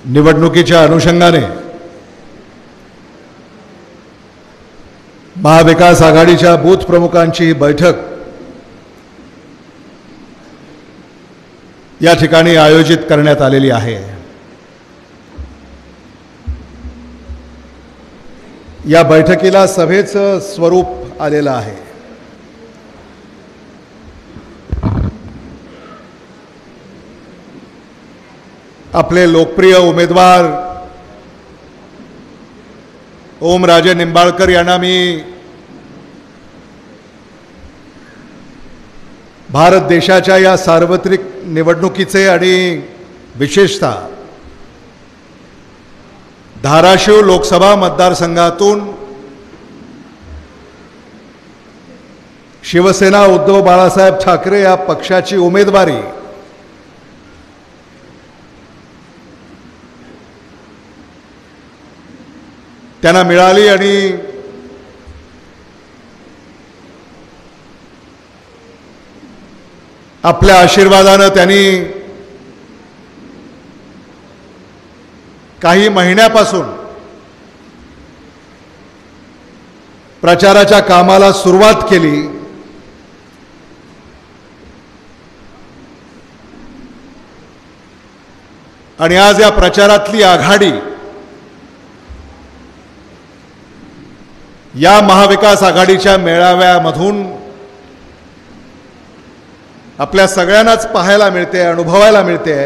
निवडणुकीच्या अनुषंगाने महाविकास आघाडीच्या बूथ प्रमुखांची बैठक या ठिकाणी आयोजित करण्यात आलेली आहे। या बैठकीला सभेचं स्वरूप आलेलं आहे। आपले लोकप्रिय उमेदवार ओमराजे निंबाळकर यांना मी भारत देशाच्या या सार्वत्रिक निवडणुकीचे आणि विशेषतः धाराशिव लोकसभा मतदारसंघातून शिवसेना उद्धव बाळासाहेब ठाकरे या पक्षाची उमेदवारी त्यांना मिळाली आणि आपल्या आशीर्वादाने त्यांनी काही महिन्यापासून प्रचाराच्या कामाला सुरुवात केली। आणि आज या प्रचारातली आघाडी या महाविकास आघाडीच्या मेळाव्यामधून आपल्या सगळ्यांनाच पाहायला मिळते, अनुभवायला मिळते।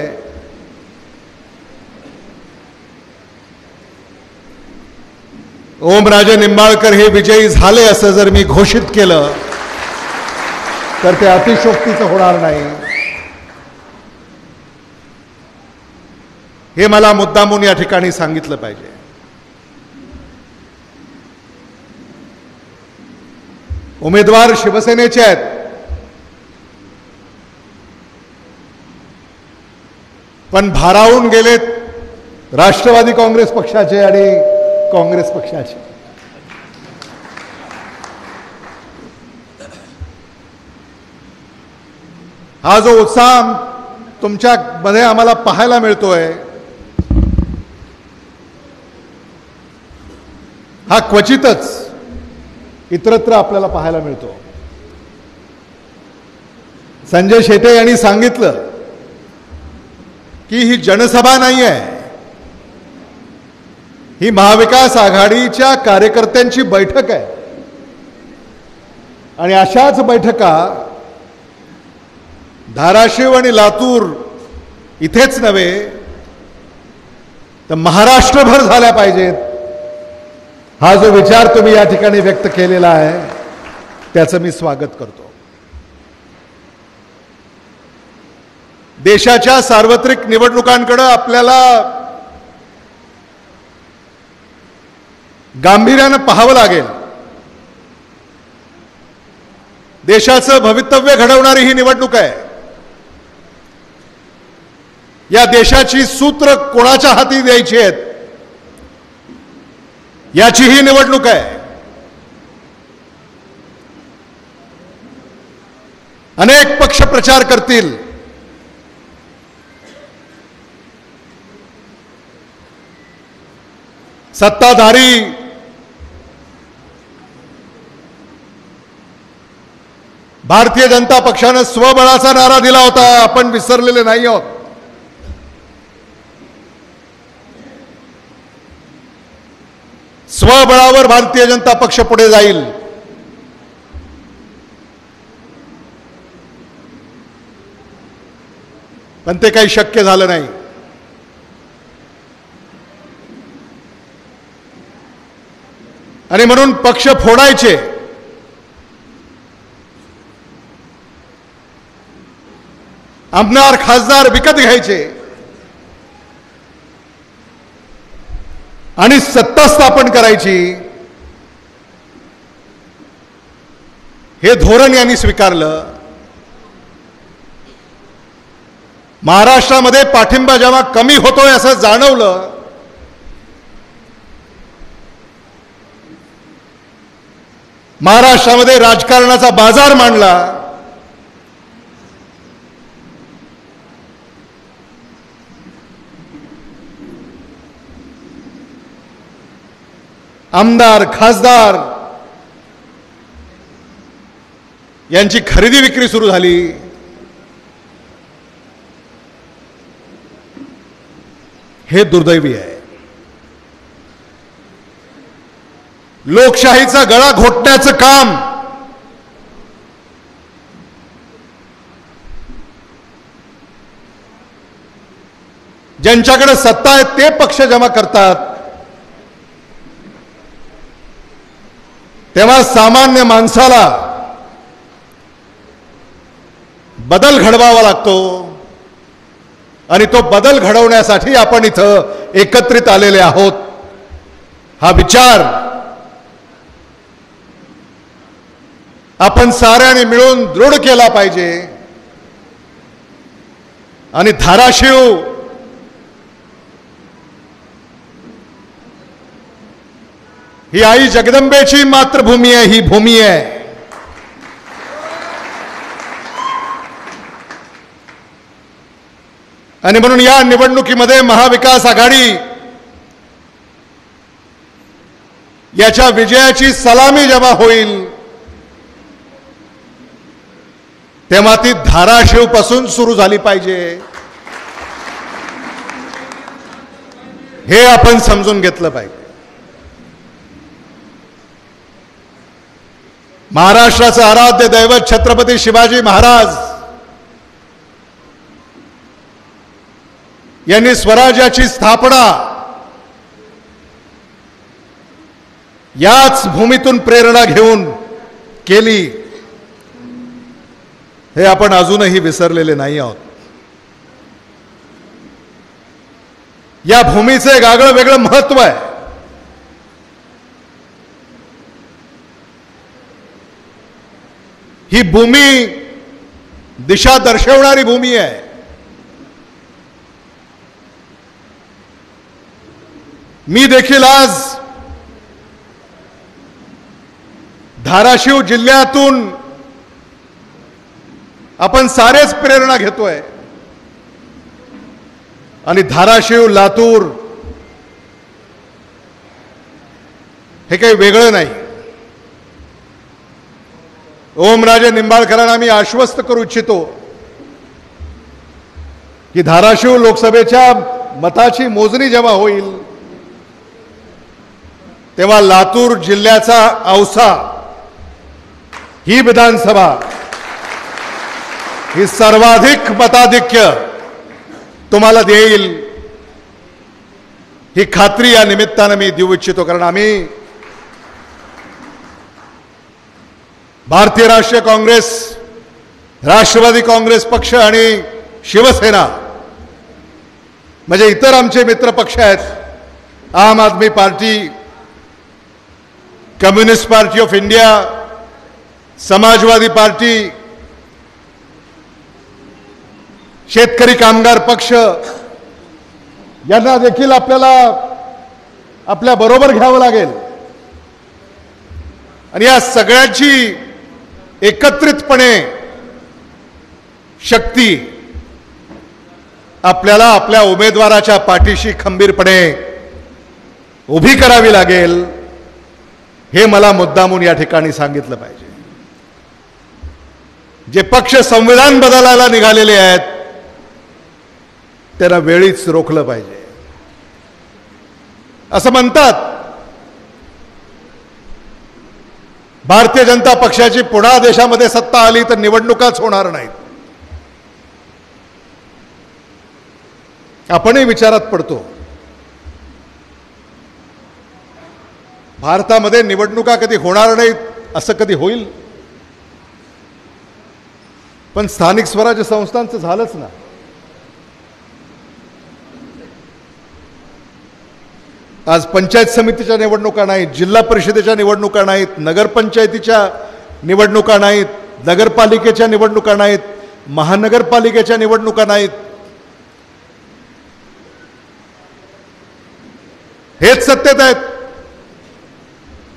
ओमराजे निंबाळकर हे विजयी झाले असं जर मी घोषित केलं तर ते अतिशयोक्तीचं होणार नाही। हे मला मुद्दामून या ठिकाणी सांगितलं पाहिजे। उमेदवार शिवसेनेचे आहेत, पण भारावून गेलेत राष्ट्रवादी काँग्रेस पक्षाचे आणि काँग्रेस पक्षाचे। हा जो उत्साह तुमच्या मध्ये आम्हाला पाहायला मिळतोय हा क्वचितच इतरत्र आपल्याला पाहायला मिळतो। संजय शेटे यांनी सांगितलं की ही जनसभा नाही आहे, ही महाविकास आघाडीच्या कार्यकर्त्यांची बैठक आहे। आणि अशाच बैठका धाराशिव आणि लातूर इथेच नव्हे तर महाराष्ट्रभर झाल्या पाहिजेत। हा जो विचार तुम्ही या ठिकाणी व्यक्त केलेला आहे त्याचं मी स्वागत करतो। देशाच्या सार्वत्रिक निवडणुकांकडे आपल्याला गांभीर्यानं पाहावं लागेल। देशाचं भवितव्य घडवणारी ही निवडणूक आहे। या देशाची सूत्र कोणाच्या हाती द्यायची आहेत याची ही निवडणूक आहे। अनेक पक्ष प्रचार करतील, सत्ताधारी भारतीय जनता पक्षाने स्वबळाचा नारा दिला होता, आपण विसरलेले नाही आहोत। स्वबळावर भारतीय जनता पक्ष पुढे जाईल। पण ते काही शक्य झालं नाही। आणि म्हणून पक्ष फोडायचे, आमदार खासदार विकत घ्यायचे आणि सत्ता स्थापन करायची, हे धोरण यांनी स्वीकारलं। महाराष्ट्रामध्ये पाठिंबा जेव्हा कमी होतोय असं जाणवलं महाराष्ट्रामध्ये राजकारणाचा बाजार मांडला। आमदार खासदार यांची खरेदी विक्री सुरू झाली। हे दुर्दैवी आहे। लोकशाहीचा गळा घोटण्याचं काम ज्यांच्याकडे सत्ता आहे ते पक्ष जमा करतात, तेव्हा सामान्य माणसाला बदल घडवावा लागतो आणि तो बदल घडवण्यासाठी आपण इथं एकत्रित आलेले आहोत। हा विचार आपण साऱ्याने मिळून दृढ केला पाहिजे आणि धाराशिव ही आई जगदंबेची मातृभूमी आहे, ही भूमी आहे। आणि म्हणून या निवडणुकीमध्ये महाविकास आघाडी याच्या विजयाची सलामी जेव्हा होईल तेव्हा ती धाराशिव पासून सुरू झाली पाहिजे, हे आपण समजून घेतलं पाहिजे। महाराष्ट्राचं आराध्य दैवत छत्रपती शिवाजी महाराज यांनी स्वराज्याची स्थापना याच भूमीतून प्रेरणा घेऊन केली, हे आपण अजूनही विसरलेले नाही आहोत। या भूमीचं एक आगळं वेगळं महत्त्व आहे। ही भूमी दिशा दर्शवणारी भूमी आहे। मी देखील आज धाराशिव जिल्ह्यातून आपण सारेच प्रेरणा घेतोय आणि धाराशिव लातूर हे काही वेगळं नाही। ओमराजे निंबाळकरांना मी आश्वस्त करू इच्छितो की धाराशिव लोकसभेच्या मताची मोजणी जेव्हा होईल तेव्हा लातूर जिल्ह्याचा औसा ही विधानसभा ही सर्वाधिक मताधिक्य तुम्हाला देईल, ही खात्री या निमित्तानं मी देऊ इच्छितो। कारण आम्ही भारतीय राष्ट्रीय काँग्रेस, राष्ट्रवादी काँग्रेस पक्ष आणि शिवसेना म्हणजे इतर आमचे मित्र पक्ष आहेत, Aam Aadmi party, communist party of India, Samajwadi party, Shetkari Kamgar पक्ष यांना देखील आपल्याला आपल्या बरोबर घ्यावं लागेल आणि या सगळ्याची एकत्रितपणे शक्ती आपल्याला आपल्या उमेदवाराच्या पाठीशी खंबीरपणे उभी करावी लागेल, हे मला मुद्दामून या ठिकाणी सांगितलं पाहिजे। जे पक्ष संविधान बदलायला निघालेले आहेत त्यांना वेळीच रोखलं पाहिजे। असं म्हणतात भारतीय जनता पक्षाची पुन्हा देशामध्ये सत्ता आली तर निवडणुकाच होणार नाहीत। आपणही विचारात पडतो, भारतामध्ये निवडणुका कधी होणार नाहीत असं कधी होईल? पण स्थानिक स्वराज्य संस्थांचं झालंच ना। आज पंचायत समितीच्या निवडणुका नाहीत, जिल्हा परिषदेच्या निवडणुका नाहीत, नगरपंचायतीच्या निवडणुका नाहीत, नगरपालिकेच्या निवडणुका नाहीत, महानगरपालिकेच्या निवडणुका नाहीत। हेच सत्तेत आहेत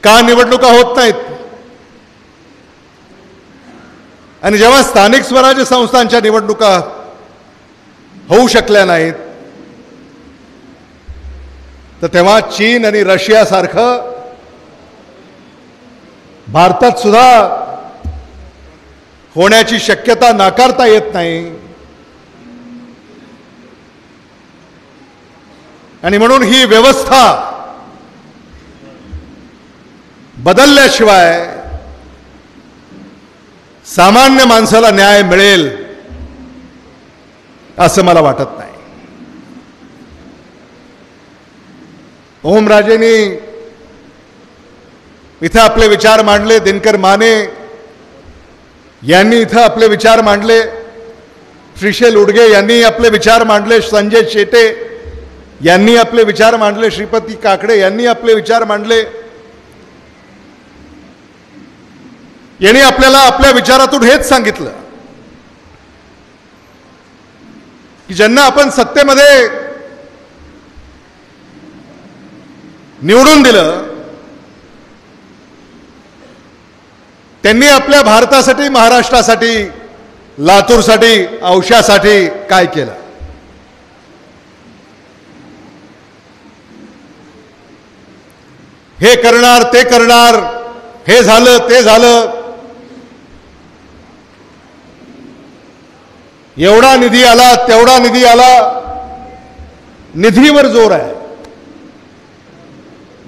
का निवडणुका होत नाहीत? आणि जेव्हा स्थानिक स्वराज्य संस्थांच्या निवडणुका होऊ शकल्या नाहीत तर तेव्हा चीन आणि रशियासारखं भारतात सुद्धा होण्याची शक्यता नाकारता येत नाही. आणि म्हणून ही व्यवस्था बदलल्याशिवाय सामान्य माणसाला न्याय मिळेल असं मला वाटत नाही. ओमराजेंनी इथं आपले विचार मांडले, दिनकर माने यांनी इथं आपले विचार मांडले, श्रीशैल उडगे यांनी आपले विचार मांडले, संजय शेटे यांनी आपले विचार मांडले, श्रीपती काकडे यांनी आपले विचार मांडले. यांनी आपल्याला आपल्या विचारातून हेच सांगितलं की ज्यांना आपण सत्तेमध्ये निवडून दिलं त्यांनी आपल्या भारतासाठी, महाराष्ट्रासाठी, लातूरसाठी, औशासाठी काय केलं. हे करणार, ते करणार, हे झालं, ते झालं, एवढा निधी आला, तेवढा निधी आला. निधीवर जोर आहे.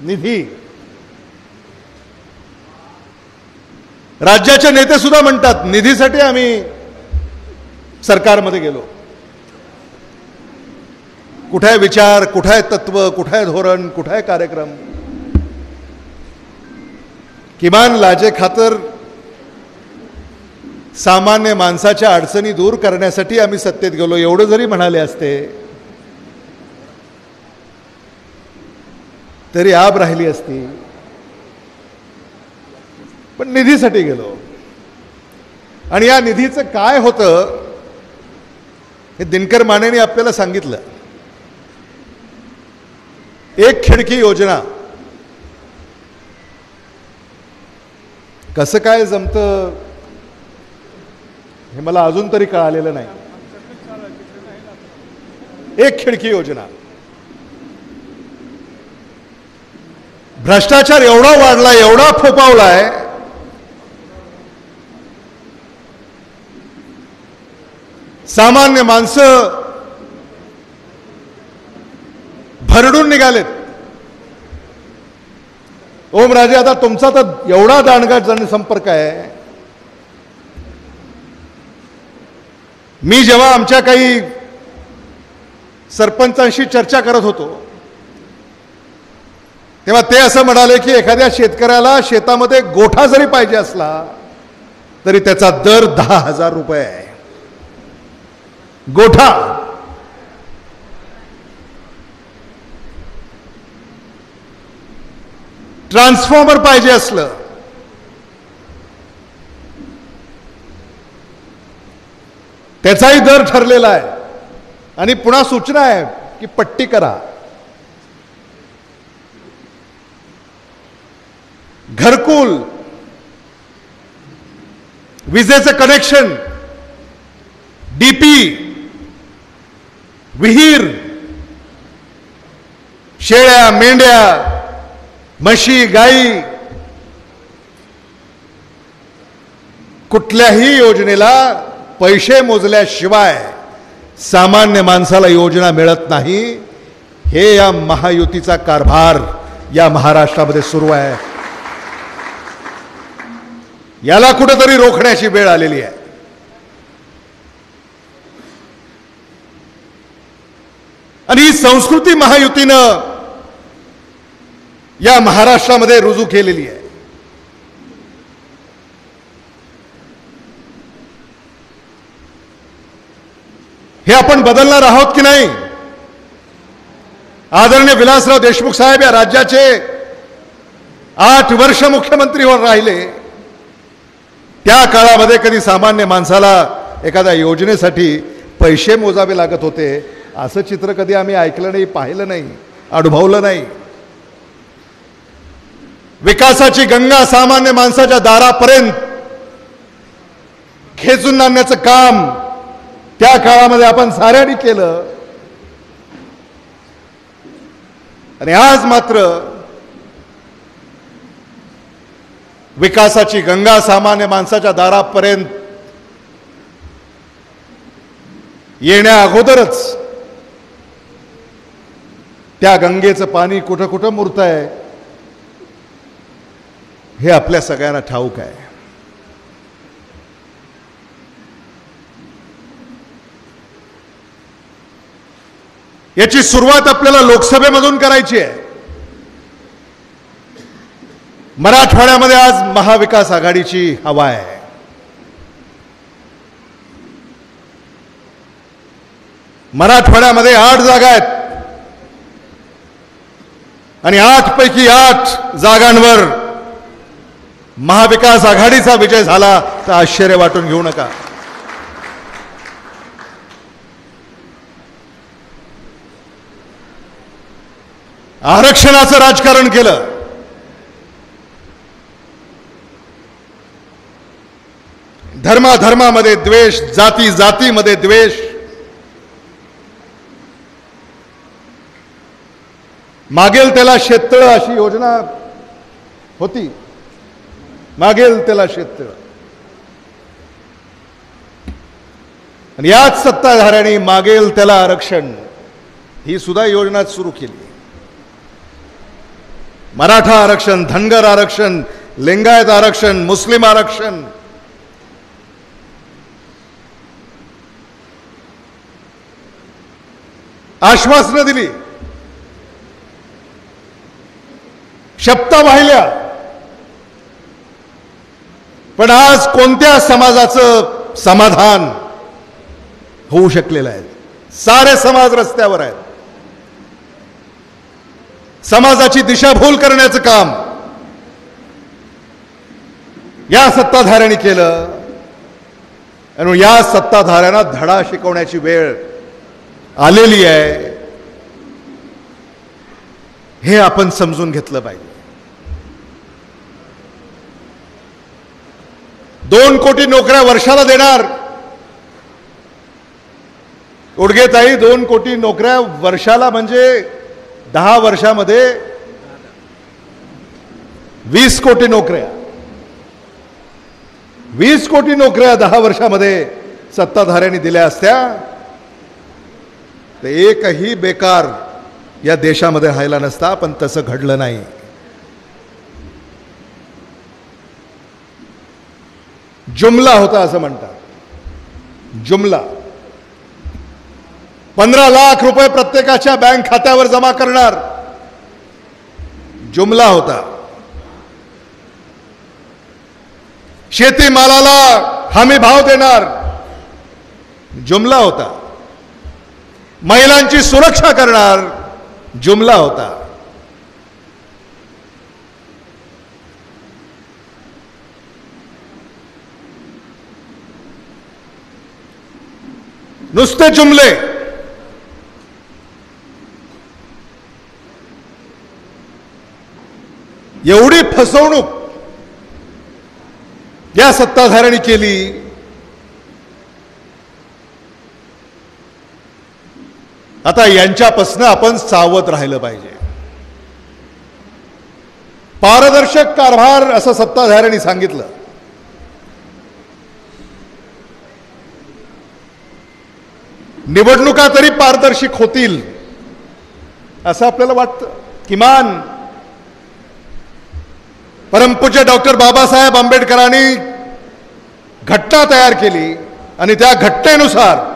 निधी. राज्याचे नेते सुद्धा म्हणतात निधीसाठी आम्ही सरकारमध्ये गेलो. कुठे आहे विचार, कुठे आहे तत्व, कुठे आहे धोरण, कुठे आहे कार्यक्रम. किमान लाजे खातर सामान्य माणसाच्या अडचणी दूर करण्यासाठी आम्ही सत्तेत गेलो एवढं जरी म्हणाले असते तरी आब राहिली असती. पण निधीसाठी गेलो. आणि या निधीचं काय होतं हे दिनकर मानेने आपल्याला सांगितलं. एक खिडकी योजना कसं काय जमतं हे मला अजून तरी कळालेलं नाही. एक खिडकी योजना. भ्रष्टाचार एवढा वाढलाय, एवढा फोपावलाय सामान्य माणसं भरडून निघालेत. ओमराजे आता तुमचा तर एवढा दांडगा जनसंपर्क आहे. मी जेव्हा आमच्या काही सरपंचांशी चर्चा करत होतो तेव्हा ते असं म्हणाले की एखाद्या शेतकऱ्याला शेतामध्ये गोठा जरी पाहिजे असला तरी त्याचा दर 10,000 रुपये आहे. गोठा. ट्रान्सफॉर्मर पाहिजे असलं त्याचाही दर ठरलेला आहे. आणि पुन्हा सूचना आहे की पट्टी करा. घरकुल, विजेचं कनेक्शन, डीपी, विहीर, शेळ्या, मेंढ्या, म्हशी, गाई, कुठल्याही योजनेला पैसे मोजल्याशिवाय सामान्य माणसाला योजना मिळत नाही. हे या महायुतीचा कारभार या महाराष्ट्रामध्ये सुरू आहे. याला कुठेतरी रोखण्याची वेळ आलेली आहे. आणि ही संस्कृती महायुतीनं या महाराष्ट्रामध्ये रुजू केलेली आहे. हे आपण बदलणार आहोत की नाही. आदरणीय विलासराव देशमुख साहेब या राज्याचे 8 वर्ष मुख्यमंत्रीवर राहिले. त्या काळामध्ये कधी सामान्य माणसाला एखाद्या योजनेसाठी पैसे मोजावे लागत होते असं चित्र कधी आम्ही ऐकलं नाही, पाहिलं नाही, अनुभवलं नाही. विकासाची गंगा सामान्य माणसाच्या दारापर्यंत खेचून आणण्याचं काम त्या काळामध्ये आपण साऱ्यांनी केलं. आणि आज मात्र विकासाची गंगा सामान्य माणसाच्या दारापर्यंत येण्या अगोदरच त्या गंगेचं पाणी कुठं कुठं मुरतंय हे आपल्या सगळ्यांना ठाऊक आहे. याची सुरुवात आपल्याला लोकसभेमधून करायची आहे. मराठवाड्यामध्ये आज महाविकास आघाडीची हवा आहे. मराठवाड्यामध्ये 8 जागा आहेत आणि 8 पैकी 8 जागांवर महाविकास आघाडीचा विजय झाला तर आश्चर्य वाटून घेऊ नका. आरक्षणाचं राजकारण केलं. धर्माधर्मामध्ये द्वेष, जाती जातीमध्ये द्वेष, मागेल त्याला शेततळं अशी योजना होती. मागेल त्याला शेततळं. आणि याच सत्ताधाऱ्यांनी मागेल त्याला आरक्षण ही सुद्धा योजना सुरू केली. मराठा आरक्षण, धनगर आरक्षण, लिंगायत आरक्षण, मुस्लिम आरक्षण, आश्वासनं दिली, शपथा वाहिल्या. पण आज कोणत्या समाजाचं समाधान होऊ शकलेलं आहे? सारे समाज रस्त्यावर आहेत. समाजाची दिशाभूल करण्याचं काम या सत्ताधाऱ्यांनी केलं. आणि या सत्ताधाऱ्यांना धडा शिकवण्याची वेळ आलेली आहे हे आपण समजून घेतलं पाहिजे. 2 कोटी नोकऱ्या वर्षाला देणार. उडगेताई 2 कोटी नोकऱ्या वर्षाला म्हणजे 10 वर्षामध्ये 20 कोटी नोकऱ्या. 20 कोटी नोकऱ्या 10 वर्षामध्ये सत्ताधाऱ्यांनी दिल्या असत्या तर एकही बेकार या देशामध्ये राहिला नसता. पण तसं घडलं नाही. जुमला होता असं म्हणतात. जुमला 15 लाख रुपये प्रत्येकाच्या बँक खात्यावर जमा करणार जुमला होता. शेतीमालाला हमी भाव देणार जुमला होता. महिलांची सुरक्षा करणार जुमला होता. नुसते जुमले. एवढी फसवणूक या सत्ताधाऱ्यांनी केली. आता यांच्यापासून आपण सावध राहिलं पाहिजे. पारदर्शक कारभार असं सत्ताधाऱ्यांनी सांगितलं. निवडणुका तरी पारदर्शक होतील असं आपल्याला वाटतं. किमान परमपूज्य डॉक्टर बाबासाहेब आंबेडकरांनी घटना तयार केली आणि त्या घटनेनुसार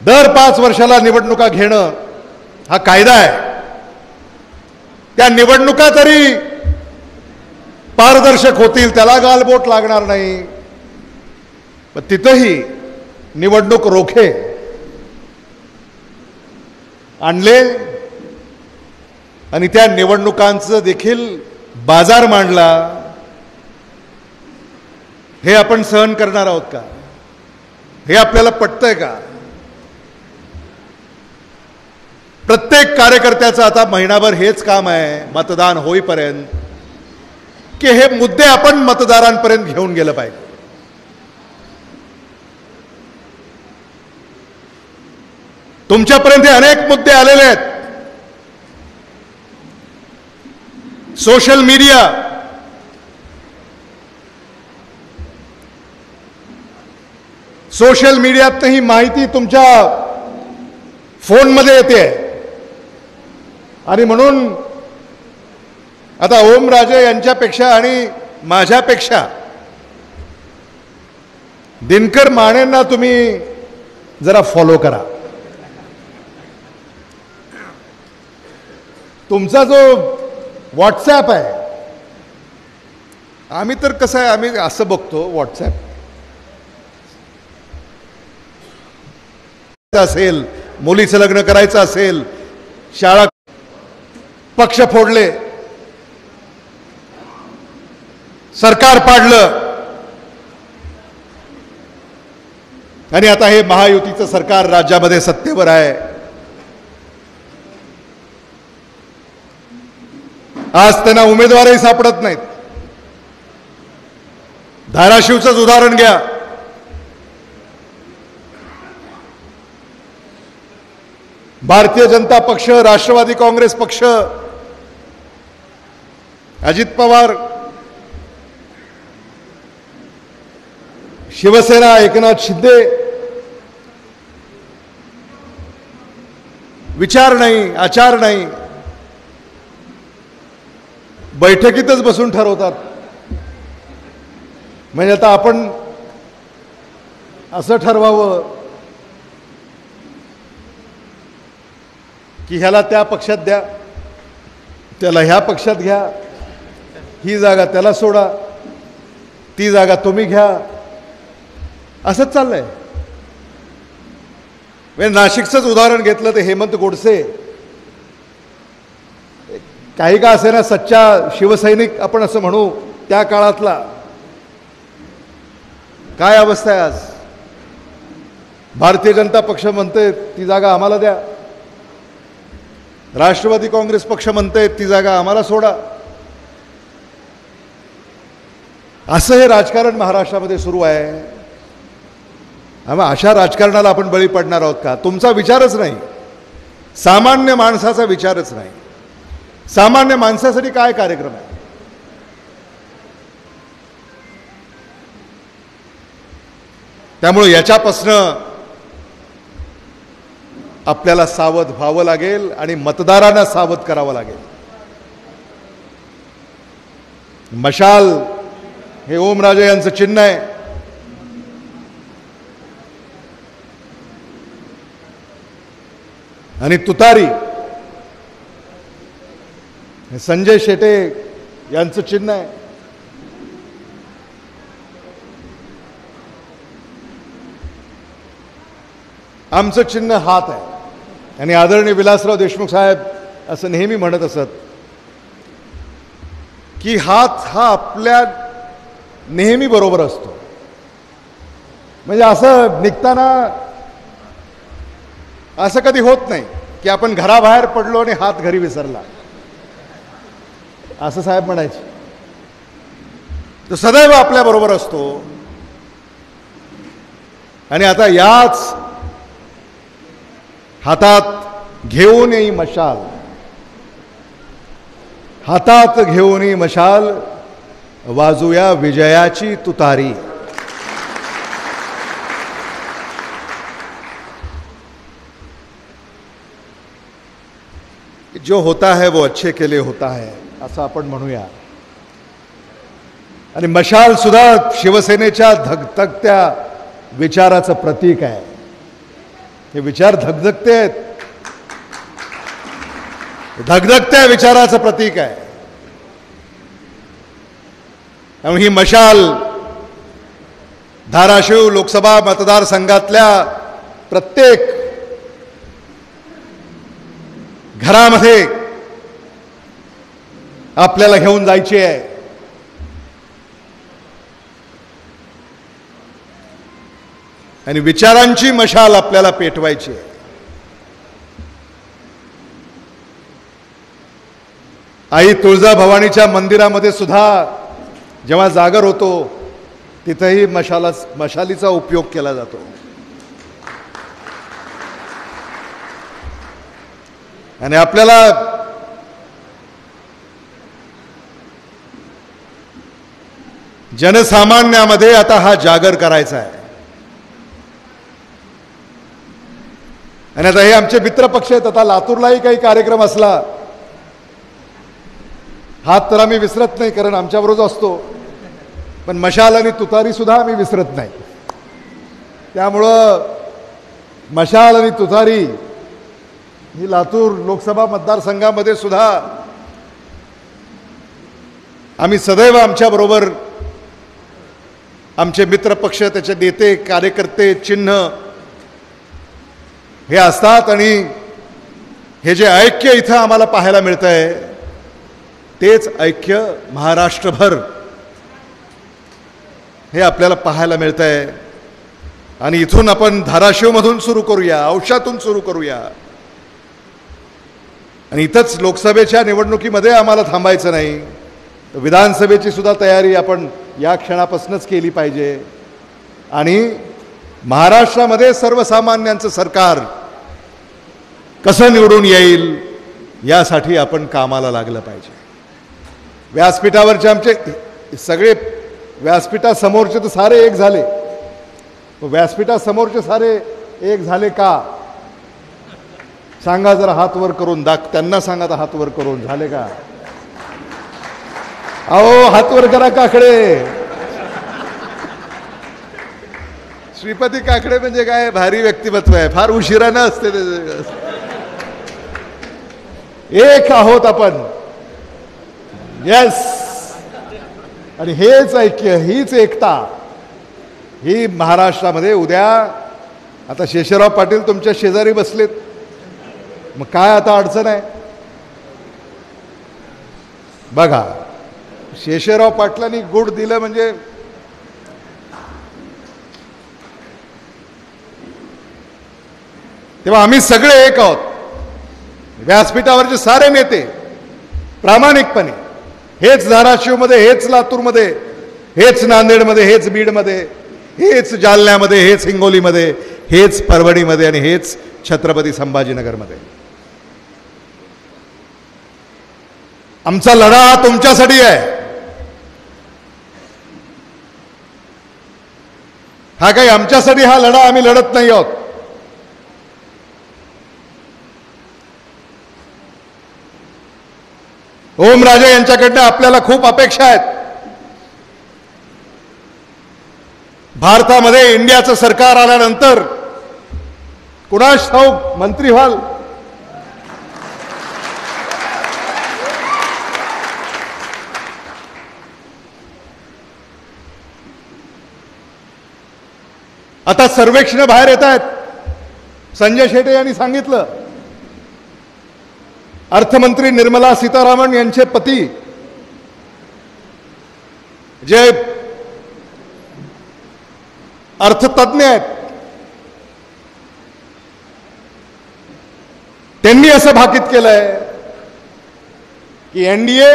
दर 5 वर्षाला निवडणुका घेणं हा कायदा आहे. त्या निवडणुका तरी पारदर्शक होतील, त्याला गालबोट लागणार नाही. पण तिथंही निवडणूक रोखे आणले आणि त्या निवडणुकांचं देखील बाजार मांडला. हे आपण सहन करणार आहोत का? हे आपल्याला पटतंय का? प्रत्येक कार्यकर्त्याचं आता महिनाभर हेच काम आहे मतदान होईपर्यंत की हे मुद्दे आपण मतदारांपर्यंत घेऊन गेलं पाहिजे. तुमच्यापर्यंत अनेक मुद्दे आलेले आहेत. सोशल मीडिया सोशल मीडियात ही माहिती तुमच्या फोनमध्ये येते आणि म्हणून आता ओमराजे यांच्यापेक्षा आणि माझ्यापेक्षा दिनकर मानेंना तुम्ही जरा फॉलो करा. तुमचा जो व्हॉट्सॲप आहे, आम्ही तर कसं आहे, आम्ही असं बघतो व्हॉट्सॲप असेल, मुलीचं लग्न करायचं असेल, शाळा पक्ष फोडले, सरकार पाडलं आणि आता हे महायुतीचं सरकार राज्यामध्ये सत्तेवर आहे. आज त्यांना उमेदवारही सापडत नाहीत. धाराशिवचंच उदाहरण घ्या. भारतीय जनता पक्ष, राष्ट्रवादी काँग्रेस पक्ष, अजित पवार, शिवसेना, एकनाथ शिंदे, विचार नाही, आचार नाही, बैठकीतच बसून ठरवतात. म्हणजे आता आपण असं ठरवावं की ह्याला त्या पक्षात द्या, त्याला ह्या पक्षात घ्या, ही जागा त्याला सोडा, ती जागा तुम्ही घ्या, असंच चाललंय. म्हणजे नाशिकचंच उदाहरण घेतलं तर हेमंत गोडसे काही का असे ना सच्चा शिवसैनिक आपण असं म्हणू, त्या काळातला काय अवस्था आहे आज. भारतीय जनता पक्ष म्हणते ती जागा आम्हाला द्या, राष्ट्रवादी काँग्रेस पक्ष म्हणते ती जागा आम्हाला सोडा. असं हे राजकारण महाराष्ट्रामध्ये सुरू आहे. अशा राजकारणाला आपण बळी पडणार आहोत का? तुमचा विचारच नाही, सामान्य माणसाचा विचारच नाही. सामान्य माणसासाठी काय कार्यक्रम आहे? त्यामुळे याच्यापासनं आपल्याला सावध व्हावं लागेल आणि मतदारांना सावध करावं लागेल. मशाल हे ओमराजे यांचं चिन्ह आहे. आणि तुतारी हे संजय शेटे यांचं चिन्ह आहे. आमचं चिन्ह हात आहे. आणि आदरणीय विलासराव देशमुख साहेब असं नेहमी म्हणत असत की हात हा आपल्या नेहमी बरोबर असतो. म्हणजे असं निघताना असं कधी होत नाही की आपण घराबाहेर पडलो आणि हात घरी विसरला, असं साहेब म्हणायचे. तो सदैव आपल्या बरोबर असतो. आणि आता याच हातात घेऊन येई मशाल, हातात घेऊन येई मशाल, वाजूया विजयाची तुतारी. जो होता है वो अच्छे के लिए होता है असं आपण म्हणूया. आणि मशाल सुद्धा शिवसेनेच्या धगधगत्या विचाराचं प्रतीक आहे. हे विचार धगधगते आहेत, धगधगत्या विचाराचं प्रतीक आहे. आणि ही मशाल धाराशिव लोकसभा मतदारसंघातल्या प्रत्येक घरामध्ये आपल्याला घेऊन जायची आहे. आणि विचारांची मशाल आपल्याला पेटवायची आहे. आई तुळजाभवानीच्या मंदिरामध्ये सुद्धा जेव्हा जागर होतो तिथेही मशालीचा उपयोग केला जातो. आणि आपल्याला जनसामान्यामध्ये आता हा जागर करायचा आहे. आणि आता हे आमचे मित्र पक्ष आहेत. आता लातूरलाही काही कार्यक्रम असला, हात तर आम्ही विसरत नाही कारण आमच्याबरोबर असतो, पण मशाल आणि तुतारी सुद्धा आम्ही विसरत नाही. त्यामुळं मशाल आणि तुतारी ही लातूर लोकसभा मतदारसंघामध्ये सुद्धा आम्ही सदैव आमच्याबरोबर आमचे मित्र पक्ष, त्याचे नेते, कार्यकर्ते, चिन्ह हे असतात. आणि हे जे ऐक्य इथं आम्हाला पाहायला मिळतं आहे तेच ऐक्य महाराष्ट्रभर हे आपल्याला पाहायला मिळतं आहे. आणि इथून आपण धाराशिवमधून सुरू करूया, औशातून सुरू करूया. आणि इथंच लोकसभेच्या निवडणुकीमध्ये आम्हाला थांबायचं नाही, विधानसभेची सुद्धा तयारी आपण या क्षणापासूनच केली पाहिजे. आणि महाराष्ट्रामध्ये सर्वसामान्यांचं सरकार कसं निवडून येईल यासाठी आपण कामाला लागलं पाहिजे. व्यासपीठावरचे आमचे सगळे व्यासपीठासमोरचे तर सारे एक झाले. व्यासपीठासमोरचे सारे एक झाले का सांगा जरा, हात वर करून त्यांना सांगा तर हात वर करून झाले का? अहो हात वर करा काकडे. श्रीपती काकडे म्हणजे काय भारी व्यक्तिमत्व आहे, फार उशिरानं असते. एक आहोत आपण. येस. आणि हेच ऐक्य, हीच एकता ही महाराष्ट्रामध्ये उद्या. आता शेषराव पाटील तुमच्या शेजारी बसलेत, मग काय आता अडचण आहे? बघा, शेषराव पाटलांनी गुड दिलं म्हणजे तेव्हा आम्ही सगळे एक आहोत. व्यासपीठावरचे सारे नेते प्रामाणिकपणे, हेच धाराशिवमध्ये, हेच लातूरमध्ये, हेच नांदेडमध्ये, हेच बीडमध्ये, हेच जालन्यामध्ये, हेच हिंगोलीमध्ये, हेच परभणीमध्ये आणि हेच छत्रपती संभाजीनगरमध्ये. आमचा लढा हा तुमच्यासाठी आहे. हा काही आमच्यासाठी हा लढा आम्ही लढत नाही आहोत. ओमराजे यांच्याकडनं आपल्याला खूप अपेक्षा आहेत. भारतामध्ये इंडियाचं सरकार आल्यानंतर कुणास ठाऊक मंत्री व्हाल. आता सर्वेक्षण बाहेर येत आहेत. संजय शेटे यांनी सांगितलं, अर्थमंत्री निर्मला सीतारामन यांचे पती जे अर्थतज्ञ आहेत, त्यांनी असं भाकीत केलंय की एनडीए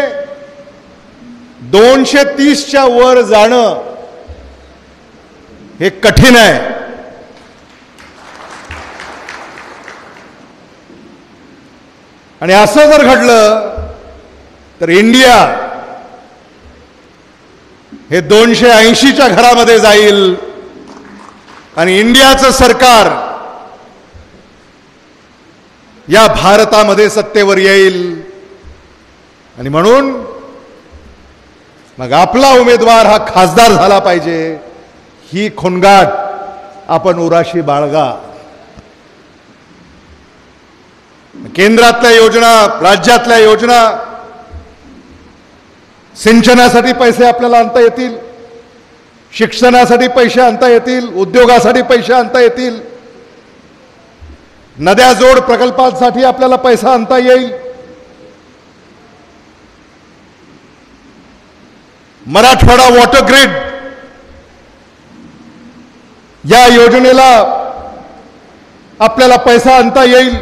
230च्या वर जाणं हे कठीण आहे. आणि असं जर घडलं तर इंडिया हे 280च्या घरामध्ये जाईल आणि इंडियाचं सरकार या भारतामध्ये सत्तेवर येईल. आणि म्हणून मग आपला उमेदवार हा खासदार झाला पाहिजे, ही खुणगाट आपण उराशी बाळगा. केंद्रातल्या योजना, राज्यातल्या योजना, सिंचनासाठी पैसे आपल्याला आणता येतील, शिक्षणासाठी पैसे आणता येतील, उद्योगासाठी पैसे आणता येतील, नद्या जोड प्रकल्पांसाठी आपल्याला पैसा आणता येईल. मराठवाडा वॉटर ग्रिड या योजनेला आपल्याला पैसा आणता येईल.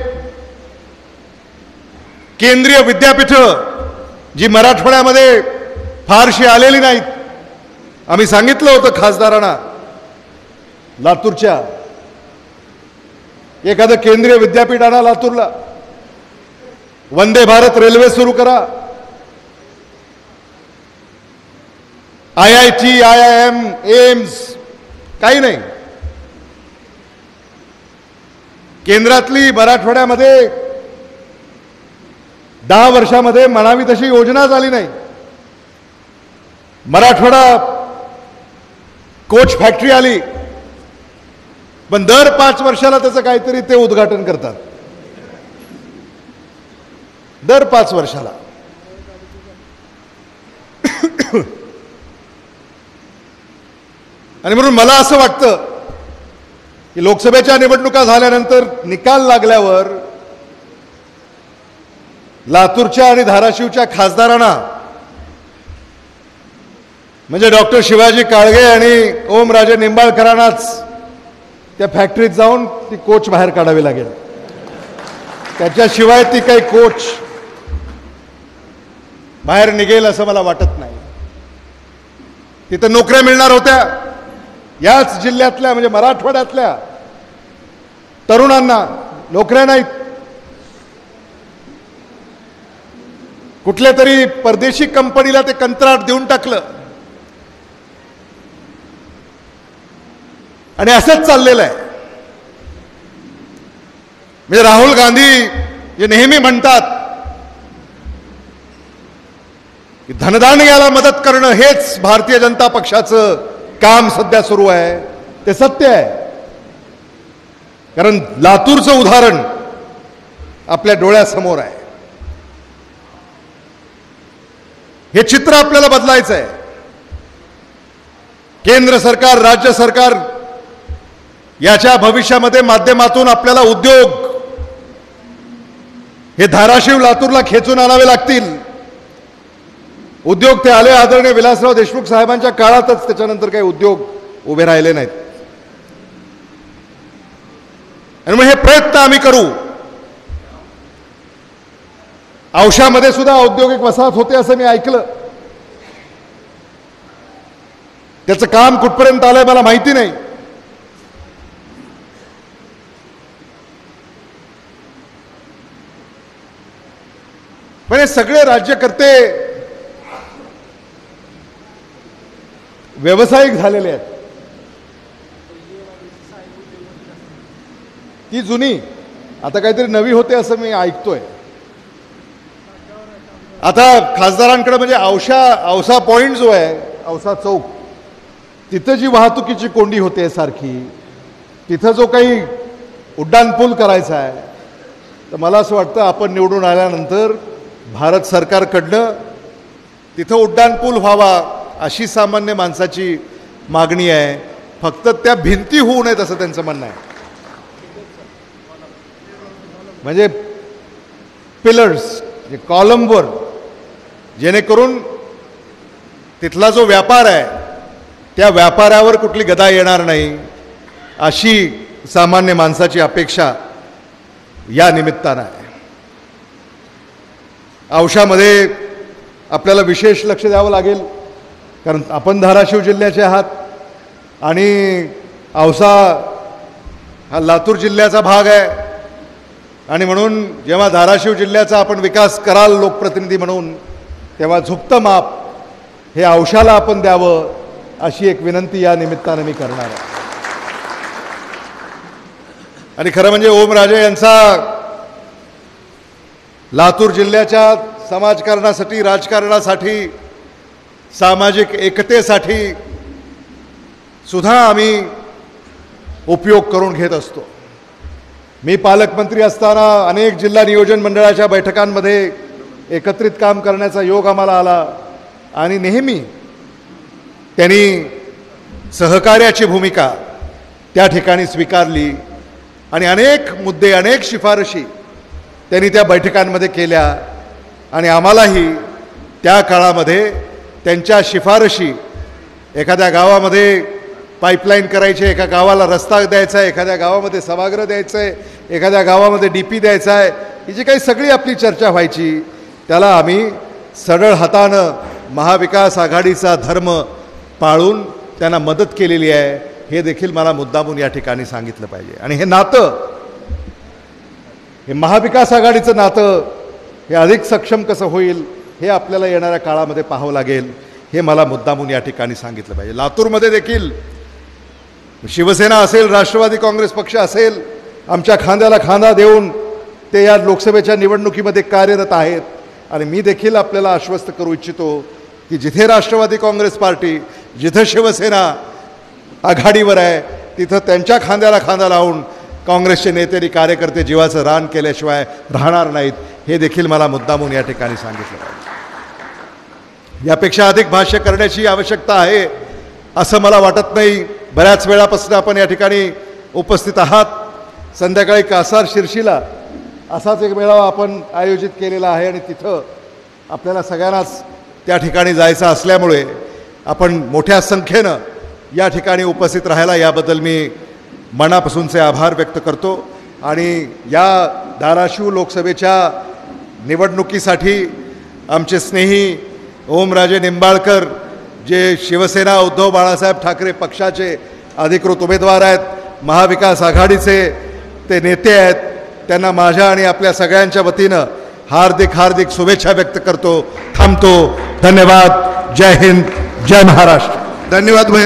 केंद्रीय विद्यापीठं जी मराठवाड्यामध्ये फारशी आलेली नाहीत, आम्ही सांगितलं होतं खासदारांना, लातूरच्या एखादं केंद्रीय विद्यापीठ आणा लातूरला, वंदे भारत रेल्वे सुरू करा, IIT, IIM, एम्स काही नाही. केंद्रातली मराठवाड्यामध्ये 10 वर्षामध्ये म्हणावी तशी योजना झाली नाही. मराठवाडा कोच फॅक्टरी आली, पण दर 5 वर्षाला त्याचं काहीतरी ते उद्घाटन करतात. दर 5 वर्षाला. आणि म्हणून मला असं वाटतं की लोकसभेच्या निवडणुका झाल्यानंतर निकाल लागल्यावर लातूरच्या आणि धाराशिवच्या खासदारांना म्हणजे डॉक्टर शिवाजी काळगे आणि ओमराजे निंबाळकरांनाच त्या फॅक्टरीत जाऊन ती कोच बाहेर काढावी लागेल. त्याच्याशिवाय ती काही कोच बाहेर निघेल असं मला वाटत नाही. तिथं नोकऱ्या मिळणार होत्या याच जिल्ह्यातल्या म्हणजे मराठवाड्यातल्या तरुणांना, नोकऱ्या नाहीत. कुठल्या तरी परदेशी कंपनीला ते कंत्राट देऊन टाकलं आणि असंच चाललेलं आहे. म्हणजे राहुल गांधी जे नेहमी म्हणतात की धनदांडग्याला मदत करणं हेच भारतीय जनता पक्षाचं काम सध्या सुरू आहे, ते सत्य आहे. कारण लातूरचं उदाहरण आपल्या डोळ्यासमोर आहे. हे चित्र आपल्याला बदलायचं आहे. केंद्र सरकार, राज्य सरकार याच्या भविष्यामध्ये माध्यमातून आपल्याला उद्योग हे धाराशिव लातूरला खेचून आणावे लागतील. उद्योग ते आले आदरणीय विलासराव देशमुख साहेबांच्या काळातच, त्याच्यानंतर काही उद्योग उभे राहिले नाहीत. आणि मग हे प्रयत्न आम्ही करू. औशामध्ये सुद्धा औद्योगिक वसाहत होते असं मी ऐकलं. त्याचं काम कुठपर्यंत आलंय मला माहिती नाही. पण हे सगळे राज्यकर्ते व्यावसायिक झालेले आहेत. ती जुनी, आता काहीतरी नवी होते असं मी ऐकतोय. आता खासदारांकडे म्हणजे औसा पॉइंट जो आहे, औसा चौक, तिथं जी वाहतुकीची कोंडी होते सारखी, तिथं जो काही उड्डाणपूल करायचा आहे, तर मला असं वाटतं आपण निवडून आल्यानंतर भारत सरकारकडनं तिथं उड्डाणपूल व्हावा अशी सामान्य माणसाची मागणी आहे. फक्त त्या भिंती होऊ नयेत असं त्यांचं म्हणणं आहे. म्हणजे पिलर्स, कॉलमवर, जेणेकरून तिथला जो व्यापार आहे त्या व्यापारावर कुठली गदा येणार नाही अशी सामान्य माणसाची अपेक्षा या निमित्तानं आहे. औशामध्ये आपल्याला विशेष लक्ष द्यावं लागेल, कारण आपण धाराशिव जिल्ह्याचे आहात आणि औसा हा लातूर जिल्ह्याचा भाग आहे. आणि म्हणून जेव्हा धाराशिव जिल्ह्याचा आपण विकास कराल लोकप्रतिनिधी म्हणून, तेव्हा झुकतं माप हे औशाला आपण द्यावं अशी एक विनंती या निमित्तानं मी करणार आहे. आणि खरं म्हणजे ओमराजे यांचा लातूर जिल्ह्याच्या समाजकारणासाठी, राजकारणासाठी, सामाजिक एकतेसाठी सुद्धा आम्ही उपयोग करून घेत असतो. मी पालकमंत्री असताना अनेक जिल्हा नियोजन मंडळाच्या बैठकांमध्ये एकत्रित काम करण्याचा योग आम्हाला आला आणि नेहमी त्यांनी सहकार्याची भूमिका त्या ठिकाणी स्वीकारली आणि अनेक मुद्दे, अनेक शिफारशी त्यांनी त्या बैठकांमध्ये केल्या. आणि आम्हालाही त्या काळामध्ये त्यांच्या शिफारशी, एखाद्या गावामध्ये पाईपलाईन करायची, एका गावाला रस्ता द्यायचा आहे, एखाद्या गावामध्ये सभागृह द्यायचं आहे, एखाद्या गावामध्ये DP द्यायचा आहे, ही जी काही सगळी आपली चर्चा व्हायची त्याला आम्ही सरळ हातानं महाविकास आघाडीचा धर्म पाळून त्यांना मदत केलेली आहे. हे देखील मला मुद्दामून या ठिकाणी सांगितलं पाहिजे. आणि हे नातं, हे महाविकास आघाडीचं नातं हे अधिक सक्षम कसं होईल हे आपल्याला येणाऱ्या काळामध्ये पाहावं लागेल. हे मला मुद्दामून या ठिकाणी सांगितलं पाहिजे. लातूरमध्ये देखील शिवसेना असेल, राष्ट्रवादी काँग्रेस पक्ष असेल, आमच्या खांद्याला खांदा देऊन ते या लोकसभेच्या निवडणुकीमध्ये कार्यरत आहेत. आणि मी देखील आपल्याला आश्वस्त करू इच्छितो की जिथे राष्ट्रवादी काँग्रेस पार्टी, जिथं शिवसेना आघाडीवर आहे, तिथं त्यांच्या खांद्याला खांदा लावून काँग्रेसचे नेते आणि कार्यकर्ते जीवाचं रान केल्याशिवाय राहणार नाहीत. हे देखील मला मुद्दामून या ठिकाणी सांगितलं पाहिजे. यापेक्षा अधिक भाष्य करण्याची आवश्यकता आहे असं मला वाटत नाही. बऱ्याच वेळापासून आपण या ठिकाणी उपस्थित आहात. संध्याकाळी कासार शिर्शीला असाच एक मेळावा आपण आयोजित केलेला आहे आणि तिथं आपल्याला सगळ्यांनाच त्या ठिकाणी जायचं असल्यामुळे आपण मोठ्या संख्येनं या ठिकाणी उपस्थित राहायला याबद्दल मी मनापासूनचे आभार व्यक्त करतो. आणि या धाराशिव लोकसभेच्या निवडणुकीसाठी आमचे स्नेही ओमराजे निंबाळकर जे शिवसेना उद्धव बाळासाहेब ठाकरे पक्षाचे अधिकृत उमेदवार आहेत, महाविकास आघाडीचे ते नेते आहेत, त्यांना माझ्या आणि आपल्या सगळ्यांच्या वतीनं हार्दिक हार्दिक शुभेच्छा व्यक्त करतो. थांबतो. धन्यवाद. जय हिंद, जय महाराष्ट्र. धन्यवाद भैया.